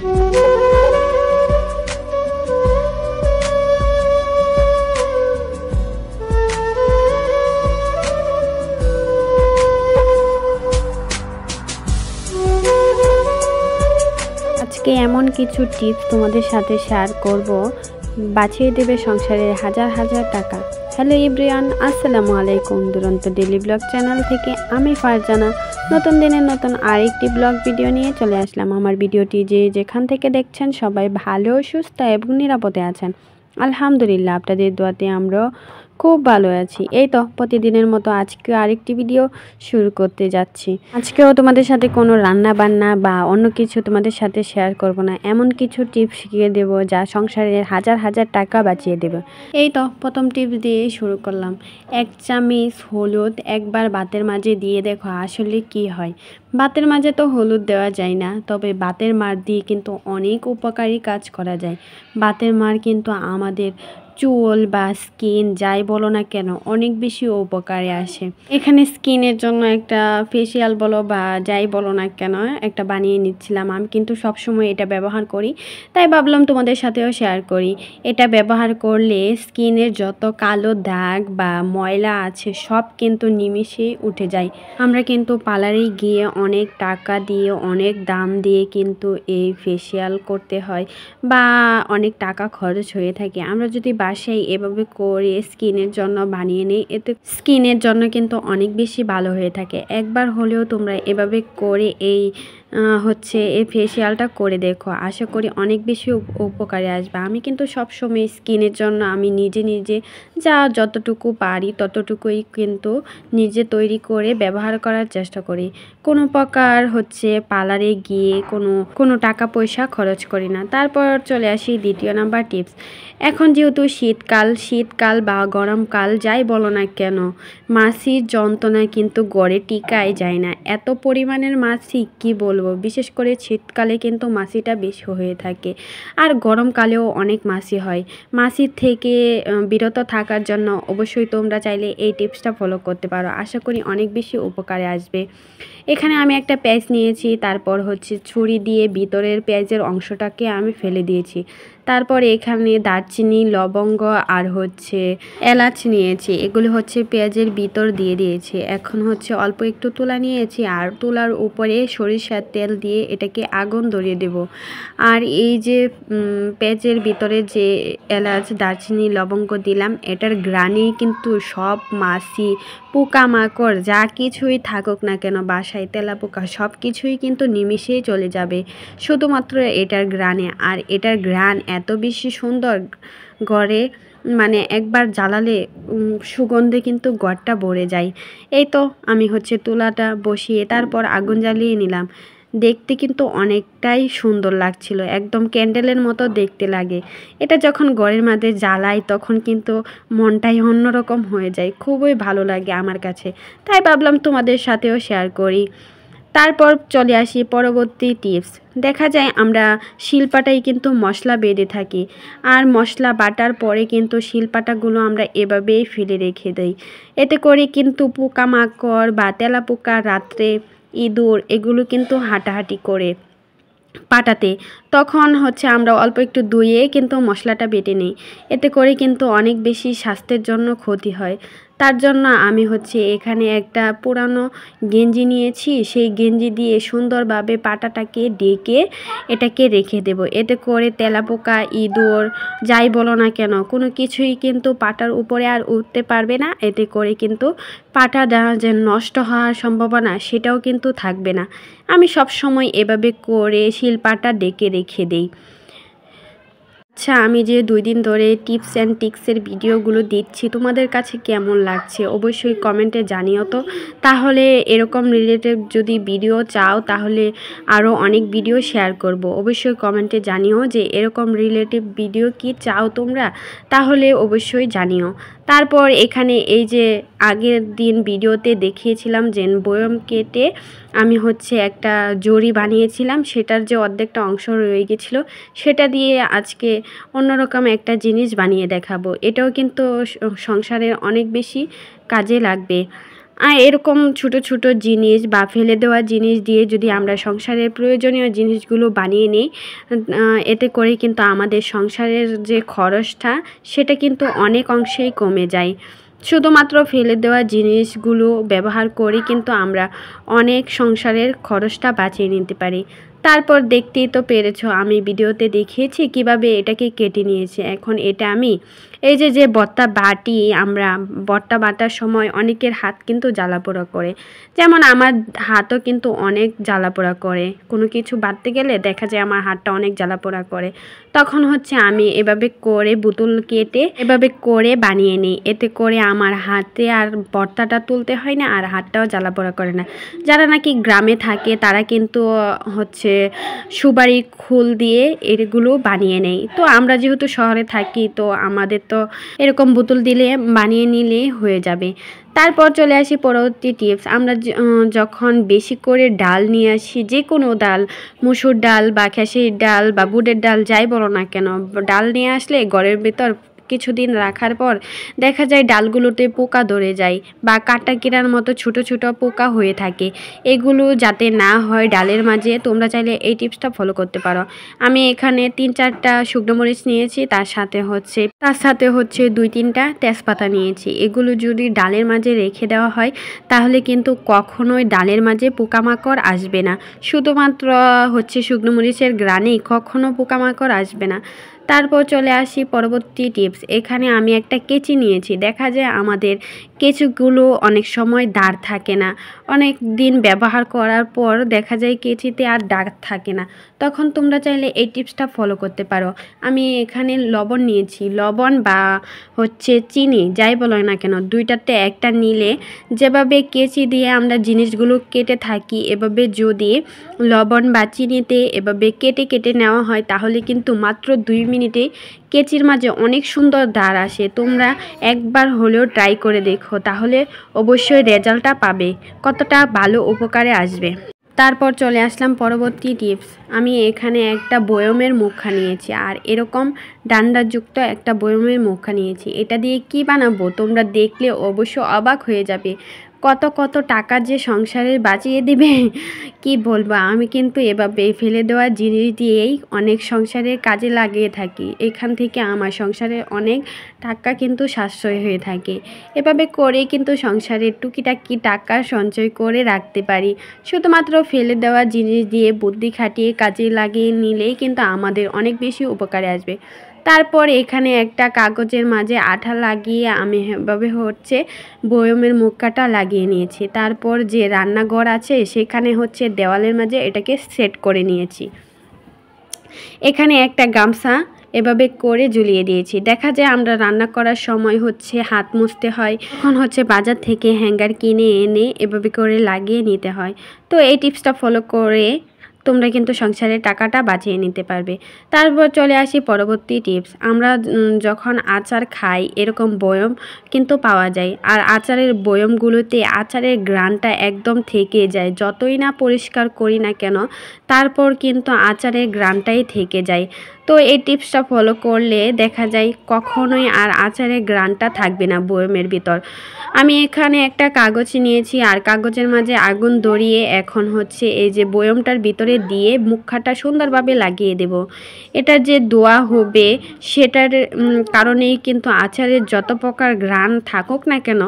আজকে এমন কিছু টিপস তোমাদের সাথে শেয়ার করব, বাঁচিয়ে দেবে সংসারের হাজার হাজার টাকা। হ্যালো এভরিওয়ান, আসসালামু আলাইকুম। দুরন্ত ডেইলি ব্লগ চ্যানেল থেকে আমি ফারজানা নতুন দিনের নতুন আরেকটি ব্লগ ভিডিও নিয়ে চলে আসলাম। আমার ভিডিওটি যেখান থেকে দেখছেন সবাই ভালো, সুস্থ এবং নিরাপদে আছেন। আলহামদুলিল্লাহ, আপনাদের দোয়াতে আমরাও খুব ভালো আছি। এই তো প্রতিদিনের মতো আজকে আরেকটি ভিডিও শুরু করতে যাচ্ছি। আজকেও তোমাদের সাথে কোনো রান্না বান্না বা অন্য কিছু তোমাদের সাথে শেয়ার করব না, এমন কিছু টিপস শিখিয়ে দেব যা সংসারের হাজার হাজার টাকা বাঁচিয়ে দেবে। এই তো প্রথম টিপস দিয়ে শুরু করলাম। 1 চামচ হলুদ একবার ভাতের মাঝে দিয়ে দেখো আসলে কি হয়। ভাতের মাঝে তো হলুদ দেওয়া যায় না, তবে ভাতের মাড় দিয়ে কিন্তু অনেক উপকারী কাজ করা যায়। ভাতের মাড় কিন্তু আমাদের চুল বা স্কিন যাই বলো না কেন অনেক বেশি উপকারে আসে। এখানে স্কিনের জন্য একটা ফেসিয়াল বলো বা যাই বলো না কেন একটা বানিয়ে নিচ্ছিলাম। আমি কিন্তু সবসময় এটা ব্যবহার করি, তাই ভাবলাম তোমাদের সাথেও শেয়ার করি। এটা ব্যবহার করলে স্কিনের যত কালো দাগ বা ময়লা আছে সব কিন্তু নিমিষেই উঠে যায়। আমরা কিন্তু পার্লারে গিয়ে অনেক টাকা দিয়ে অনেক দাম দিয়ে কিন্তু এই ফেসিয়াল করতে হয় বা অনেক টাকা খরচ হয়ে থাকে। আমরা যদি বাসায় এভাবে করে স্কিনের জন্য বানিয়ে নিই, এতে স্কিনের জন্য কিন্তু অনেক বেশি ভালো হয়ে থাকে। একবার হলেও তোমরা এভাবে করে এই ফেসিয়ালটা করে দেখো, আশা করি অনেক বেশি উপকারে আসবে। আমি কিন্তু সবসময় স্কিনের জন্য আমি নিজে যতটুকু পারি ততটুকুই কিন্তু নিজে তৈরি করে ব্যবহার করার চেষ্টা করি। কোনো প্রকার পার্লারে গিয়ে কোনো টাকা পয়সা খরচ করি না। তারপর চলে আসি দ্বিতীয় নাম্বার টিপস। এখন যেহেতু শীতকাল বা গরমকাল যাই বলো না কেন, মাছির যন্ত্রণা কিন্তু গড়ে টিকায় যায় না। এত পরিমাণের মাছি কি বলবো, বিশেষ করে শীতকালে কিন্তু মাছিটা বেশি হয়ে থাকে, আর গরমকালেও অনেক মাছি হয়। মাছির থেকে বিরত থাকার জন্য অবশ্যই তোমরা চাইলে এই টিপসটা ফলো করতে পারো, আশা করি অনেক বেশি উপকারে আসবে। এখানে আমি একটা পেঁয়াজ নিয়েছি, তারপর ছুরি দিয়ে ভিতরের পেঁয়াজের অংশটাকে আমি ফেলে দিয়েছি। তারপর এখানে দারচিনি, লবঙ্গ আর এলাচ নিয়েছি, এগুলো পেঁয়াজের ভিতর দিয়ে দিয়েছি। এখন অল্প একটু তুলা নিয়েছি, আর তুলার উপরে সরিষার তেল দিয়ে এটাকে আগুন ধরিয়ে দেব। আর এই যে পেঁয়াজের ভিতরে যে এলাচ, দারচিনি, লবঙ্গ দিলাম, এটার ঘ্রাণেই কিন্তু সব মাছি, পোকামাকড় যা কিছুই থাকুক না কেন বাসায়, তেলাপোকা সব কিছুই কিন্তু নিমিষেই চলে যাবে শুধুমাত্র এটার ঘ্রাণে। আর এটার ঘ্রাণ এত বেশি সুন্দর, ঘরে একবার জ্বালালে সুগন্ধে কিন্তু ঘরটা ভরে যায়। এই তো আমি তুলাটা বসিয়ে তারপর আগুন জ্বালিয়ে নিলাম। দেখতে কিন্তু অনেকটাই সুন্দর লাগছিল, একদম ক্যান্ডেলের মতো দেখতে লাগে। এটা যখন ঘরের মধ্যে জ্বালাই তখন কিন্তু মনটাই অন্যরকম হয়ে যায়, খুবই ভালো লাগে আমার কাছে, তাই ভাবলাম তোমাদের সাথেও শেয়ার করি। তারপর চলে আসি পরবর্তী টিপস। দেখা যায় আমরা শিলপাটায় কিন্তু মশলা বেঁধে থাকি, আর মশলা বাটার পরে কিন্তু শিলপাটাগুলো আমরা এভাবেই ফেলে রেখে দিই। এতে করে কিন্তু পোকামাকড় বা তেলাপোকা, রাত্রে ইঁদুর এগুলো কিন্তু হাঁটাহাঁটি করে পাটাতে, তখন আমরা অল্প একটু ধুয়ে কিন্তু মশলাটা বেটে নিই। এতে করে কিন্তু অনেক বেশি স্বাস্থ্যের জন্য ক্ষতি হয়। তার জন্য আমি এখানে একটা পুরানো গেঞ্জি নিয়েছি, সেই গেঞ্জি দিয়ে সুন্দরভাবে পাটাটাকে ডেকে এটাকে রেখে দেব। এতে করে তেলাপোকা, ইঁদুর যাই বলো না কেন কোনো কিছুই কিন্তু পাটার উপরে আর উঠতে পারবে না। এতে করে কিন্তু পাটা যে নষ্ট হওয়ার সম্ভাবনা সেটাও কিন্তু থাকবে না। আমি সব সময় এভাবে করে শিলপাটা ডেকে রেখে দিই। আচ্ছা, আমি যে 2 দিন ধরে টিপস অ্যান্ড ট্রিক্সের ভিডিওগুলো দিচ্ছি তোমাদের কাছে কেমন লাগছে অবশ্যই কমেন্টে জানিও তো। তাহলে এরকম রিলেটেড যদি ভিডিও চাও তাহলে আরও অনেক ভিডিও শেয়ার করব। অবশ্যই কমেন্টে জানিও যে এরকম রিলেটিভ ভিডিও কি চাও তোমরা, তাহলে অবশ্যই জানিও। তারপর এখানে এই যে আগের দিন ভিডিওতে দেখিয়েছিলাম যে বয়ম কেটে আমি একটা জরি বানিয়েছিলাম, সেটার যে অর্ধেকটা অংশ রয়ে গেছিলো সেটা দিয়ে আজকে অন্যরকম একটা জিনিস বানিয়ে দেখাবো। এটাও কিন্তু সংসারের অনেক বেশি কাজে লাগবে। এরকম ছোট ছোট জিনিস বা ফেলে দেওয়া জিনিস দিয়ে যদি আমরা সংসারের প্রয়োজনীয় জিনিসগুলো বানিয়ে নিই, এতে করে কিন্তু আমাদের সংসারের যে খরচটা সেটা কিন্তু অনেক অংশেই কমে যায়। শুধুমাত্র ফেলে দেওয়া জিনিসগুলো ব্যবহার করে কিন্তু আমরা অনেক সংসারের খরচটা বাঁচিয়ে নিতে পারি। তারপর দেখতেই তো পেরেছো, আমি ভিডিওতে দেখিয়েছি কিভাবে এটাকে কেটে নিয়েছি। এখন এটা আমি এই যে ভর্তা বাটি, আমরা ভর্তা বাটার সময় অনেকের হাত কিন্তু জ্বালাপোড়া করে, যেমন আমার হাতও কিন্তু অনেক জ্বালাপোড়া করে। কোনো কিছু বাটতে গেলে দেখা যায় আমার হাতটা অনেক জ্বালাপোড়া করে। তখন হচ্ছে আমি এভাবে করে বোতল কেটে এভাবে করে বানিয়ে নিই। এতে করে আমার হাতে আর ভর্তাটা তুলতে হয় না, আর হাতটাও জ্বালাপোড়া করে না। যারা নাকি গ্রামে থাকে তারা কিন্তু হচ্ছে সুপারি খোল দিয়ে এগুলো বানিয়ে নেয়। তো আমরা যেহেতু শহরে থাকি, তো আমাদের তো এরকম বোতল দিলে বানিয়ে নিলে হয়ে যাবে। তারপর চলে আসি পরবর্তী টিপস। আমরা যখন বেশি করে ডাল নিয়ে আসি, যে কোনো ডাল, মসুর ডাল বা খেসারির ডাল বা বুটের ডাল যাই বলো না কেন, ডাল নিয়ে আসলে ঘরের ভেতর কিছুদিন রাখার পর দেখা যায় ডালগুলোতে পোকা ধরে যায় বা কাটা কিরার মতো ছোট ছোট পোকা হয়ে থাকে। এগুলো যাতে না হয় ডালের মাঝে, তোমরা চাইলে এই টিপসটা ফলো করতে পারো। আমি এখানে 3-4টা শুকনো মরিচ নিয়েছি, তার সাথে হচ্ছে 2-3টা তেজপাতা নিয়েছি। এগুলো যদি ডালের মাঝে রেখে দেওয়া হয় তাহলে কিন্তু কখনোই ডালের মাঝে পোকামাকড় আসবে না। শুধুমাত্র হচ্ছে শুকনো মরিচের ঘ্রাণেই কখনো পোকামাকড় আসবে না। তারপর চলে আসি পরবর্তী টিপস। এখানে আমি একটা কেচি নিয়েছি। দেখা যায় আমাদের কেঁচিগুলো অনেক সময় দাঁড় থাকে না, অনেক দিন ব্যবহার করার পর দেখা যায় কেচিতে আর দাগ থাকে না। তখন তোমরা চাইলে এই টিপসটা ফলো করতে পারো। আমি এখানে লবণ নিয়েছি, লবণ বা হচ্ছে চিনি যাই বলো না কেন, দুইটাতে একটা নিলে যেভাবে কেচি দিয়ে আমরা জিনিসগুলো কেটে থাকি, এভাবে যদি লবণ বা চিনিতে এভাবে কেটে কেটে নেওয়া হয় তাহলে কিন্তু মাত্র 2 মিনিটে কেচির মাঝে অনেক সুন্দর ধার আসে। তোমরা একবার হলেও ট্রাই করে দেখো, তাহলে অবশ্যই রেজাল্টটা পাবে, কতটা ভালো উপকারে আসবে। তারপর চলে আসলাম পরবর্তী টিপস। আমি এখানে একটা বয়মের মুখা নিয়েছি, আর এরকম ডান্ডাযুক্ত একটা বয়মের মুখা নিয়েছি। এটা দিয়ে কি বানাবো তোমরা দেখলে অবশ্য অবাক হয়ে যাবে। কত কত টাকা যে সংসারে বাঁচিয়ে দিবে কি বলবো। আমি কিন্তু এভাবে ফেলে দেওয়া জিনিস দিয়েই অনেক সংসারের কাজে লাগিয়ে থাকি। এখান থেকে আমার সংসারে অনেক টাকা কিন্তু সাশ্রয় হয়ে থাকে। এভাবে করে কিন্তু সংসারের টুকিটাকি টাকা সঞ্চয় করে রাখতে পারি। শুধুমাত্র ফেলে দেওয়া জিনিস দিয়ে বুদ্ধি খাটিয়ে কাজে লাগিয়ে নিলেই কিন্তু আমাদের অনেক বেশি উপকারে আসবে। তারপর এখানে একটা কাগজের মাঝে আঠা লাগিয়ে আমি এভাবে হচ্ছে বয়মের মুখটা লাগিয়ে নিয়েছি। তারপর যে রান্নাঘর আছে সেখানে হচ্ছে দেওয়ালের মাঝে এটাকে সেট করে নিয়েছি। এখানে একটা গামছা এভাবে করে ঝুলিয়ে দিয়েছি। দেখা যায় আমরা রান্না করার সময় হচ্ছে হাত মুছতে হয়, তখন হচ্ছে বাজার থেকে হ্যাঙ্গার কিনে এনে এভাবে করে লাগিয়ে নিতে হয়। তো এই টিপসটা ফলো করে তোমরা কিন্তু সংসারের টাকাটা বাঁচিয়ে নিতে পারবে। তারপর চলে আসি পরবর্তী টিপস। আমরা যখন আচার খাই এরকম বয়ম কিন্তু পাওয়া যায়, আর আচারের বয়মগুলোতে আচারের ঘ্রাণটা একদম থেকে যায়। যতই না পরিষ্কার করি না কেন, তারপর কিন্তু আচারের ঘ্রাণটাই থেকে যায়। তো এই টিপসটা ফলো করলে দেখা যায় কখনোই আর আচারের ঘ্রাণটা থাকবে না বয়মের ভিতর। আমি এখানে একটা কাগজ নিয়েছি, আর কাগজের মাঝে আগুন ধরিয়ে এখন হচ্ছে এই যে বয়মটার ভিতরে দিয়ে মুখাটা সুন্দরভাবে লাগিয়ে দেব। এটা যে ধোয়া হবে সেটার কারণেই কিন্তু আচারের যত প্রকার ঘ্রাণ থাকুক না কেন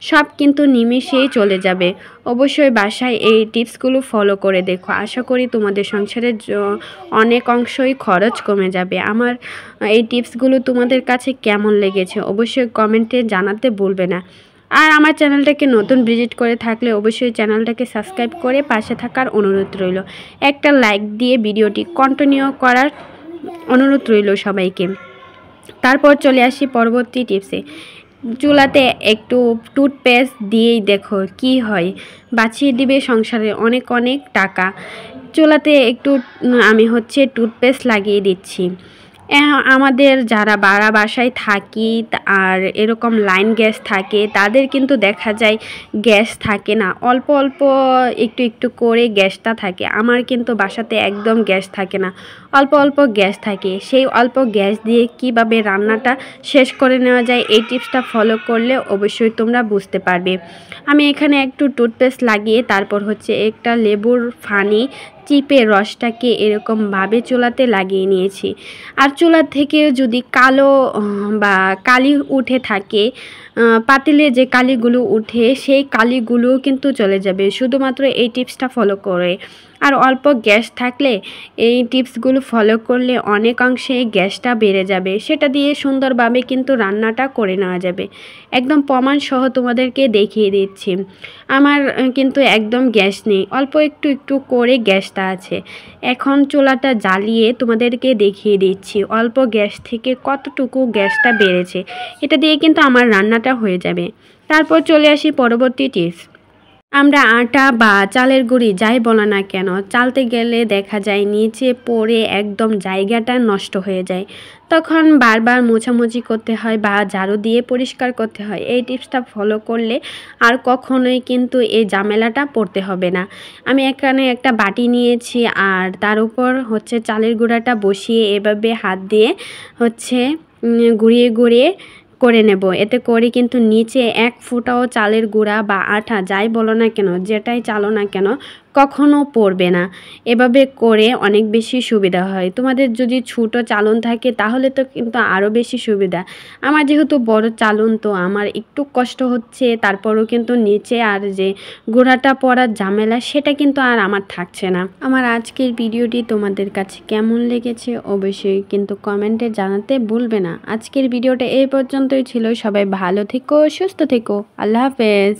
সব কিন্তু নিমেষেই চলে যাবে। অবশ্যই বাসায় এই টিপসগুলো ফলো করে দেখো। আশা করি তোমাদের সংসারের অনেক অংশই খরচ কমে যাবে। আমার এই টিপসগুলো তোমাদের কাছে কেমন লেগেছে অবশ্যই কমেন্টে জানাতে ভুলবে না। আর আমার চ্যানেলটাকে নতুন ভিজিট করে থাকলে অবশ্যই চ্যানেলটাকে সাবস্ক্রাইব করে পাশে থাকার অনুরোধ রইল। একটা লাইক দিয়ে ভিডিওটি কন্টিনিউ করার অনুরোধ রইল সবাইকে। তারপর চলে আসি পরবর্তী টিপসে। চুলাতে একটু টুথপেস্ট দিয়েই দেখো কি হয়, বাঁচিয়ে দিবে সংসারে অনেক অনেক টাকা। চুলাতে একটু আমি হচ্ছে টুথপেস্ট লাগিয়ে দিচ্ছি। আমাদের যারা ভাড়া বাসায় থাকি আর এরকম লাইন গ্যাস থাকে তাদের কিন্তু দেখা যায় গ্যাস থাকে না, অল্প অল্প একটু একটু করে গ্যাসটা থাকে। আমার কিন্তু বাসাতে একদম গ্যাস থাকে না, অল্প অল্প গ্যাস থাকে। সেই অল্প গ্যাস দিয়ে কিভাবে রান্নাটা শেষ করে নেওয়া যায় এই টিপসটা ফলো করলে অবশ্যই তোমরা বুঝতে পারবে। আমি এখানে একটু টুথপেস্ট লাগিয়ে তারপর হচ্ছে একটা লেবুর ফানি চিপে রসটাকে এরকমভাবে চুলাতে লাগিয়ে নিয়েছি। আর চুলা থেকে যদি কালো বা কালি উঠে থাকে, পাতিলে যে কালিগুলো উঠে সেই কালিগুলোও কিন্তু চলে যাবে শুধুমাত্র এই টিপসটা ফলো করে। আর অল্প গ্যাস থাকলে এই টিপসগুলো ফলো করলে অনেকাংশে গ্যাসটা বেড়ে যাবে, সেটা দিয়ে সুন্দরভাবে কিন্তু রান্নাটা করে নেওয়া যাবে। একদম প্রমাণ সহ তোমাদেরকে দেখিয়ে দিচ্ছি। আমার কিন্তু একদম গ্যাস নেই, অল্প একটু একটু করে গ্যাসটা আছে। এখন চুলাটা জ্বালিয়ে তোমাদেরকে দেখিয়ে দিচ্ছি অল্প গ্যাস থেকে কতটুকু গ্যাসটা বেড়েছে। এটা দিয়ে কিন্তু আমার রান্নাটা হয়ে যাবে। তারপর চলে আসি পরবর্তী টিপস। আমরা আটা বা চালের গুঁড়ি যাই বলো না কেন, চালতে গেলে দেখা যায় নিচে পড়ে একদম জায়গাটা নষ্ট হয়ে যায়, তখন বারবার মোছামুছি করতে হয় বা ঝাড়ু দিয়ে পরিষ্কার করতে হয়। এই টিপসটা ফলো করলে আর কখনোই কিন্তু এই ঝামেলাটা পড়তে হবে না। আমি এখানে একটা বাটি নিয়েছি আর তার উপর হচ্ছে চালের গুঁড়াটা বসিয়ে এভাবে হাত দিয়ে হচ্ছে ঘুরিয়ে ঘুরিয়ে করে নেব। এতে করে কিন্তু নিচে এক ফোঁটাও চালের গুঁড়া বা আটা যাই বলো না কেন, যেটাই চালো না কেন, কখনো পড়বে না। এভাবে করে অনেক বেশি সুবিধা হয়। তোমাদের যদি ছোটো চালন থাকে তাহলে তো কিন্তু আরও বেশি সুবিধা। আমার যেহেতু বড় চালন, তো আমার একটু কষ্ট হচ্ছে, তারপরও কিন্তু নিচে আর যে গুঁড়াটা পড়ার ঝামেলা সেটা কিন্তু আর আমার থাকছে না। আমার আজকের ভিডিওটি তোমাদের কাছে কেমন লেগেছে অবশ্যই কিন্তু কমেন্টে জানাতে ভুলবে না। আজকের ভিডিওটা এই পর্যন্তই ছিল। সবাই ভালো থেকো, সুস্থ থেকো। আল্লাহ হাফেজ।